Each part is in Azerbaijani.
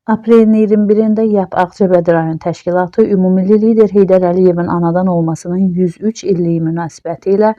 Aprelin 21-də YAP Ağcabədi rayon təşkilatı Ümumilli lider Heydər Əliyevin anadan olmasının 103 illiyi münasibəti ilə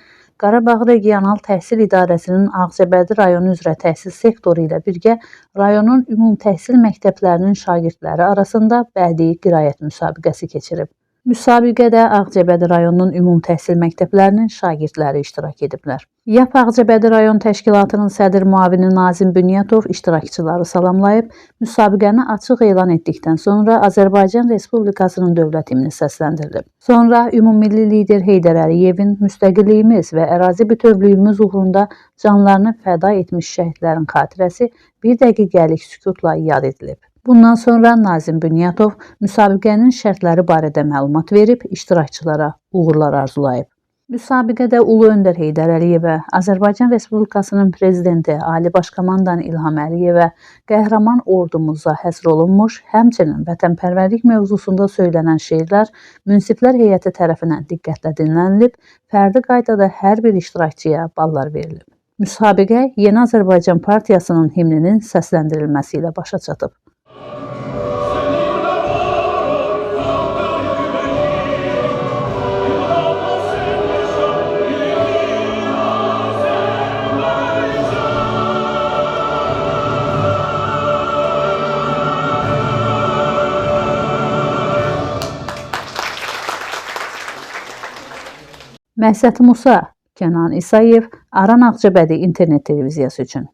Qarabağ Regional Təhsil İdarəsinin Ağcabədi rayonu üzrə təhsil sektoru ilə birgə rayonun ümumtəhsil məktəblərinin şagirdləri arasında bədii qiraət müsabiqəsi keçirib. Müsabiqədə Ağcabədi rayonunun ümumtəhsil məktəblərinin şagirdləri iştirak ediblər. YAP Ağcabədi rayon təşkilatının sədr müavini Nazim Bünyatov iştirakçıları salamlayıb, müsabiqəni açıq elan etdikdən sonra Azərbaycan Respublikasının dövlət himni səsləndirilib. Sonra Ümumilli lider Heydər Əliyevin müstəqilliyimiz və ərazi bütövlüyümüz uğrunda canlarını fəda etmiş şəhidlərin xatirəsi bir dəqiqəlik sükutla yad edilib. Bundan sonra Nazim Bünyatov müsabiqənin şərtləri barədə məlumat verib, iştirakçılara uğurlar arzulayıb. Müsabiqədə Ulu Öndər Heydər Əliyevə, Azərbaycan Respublikasının Prezidenti Ali Baş Komandan İlham Əliyevə, qəhrəman ordumuza həsr olunmuş, həmçinin vətənpərvərlik mövzusunda söylənən şeirlər münsiflər heyəti tərəfindən diqqətlə dinlənilib, fərdi qaydada hər bir iştirakçıya ballar verilib. Müsabiqə Yeni Azərbaycan Partiyasının himninin səsləndirilməsi ilə başa çatıb. Məhsət Musa, Kənan İsayev, Aran Ağcabədi internet televiziyası üçün.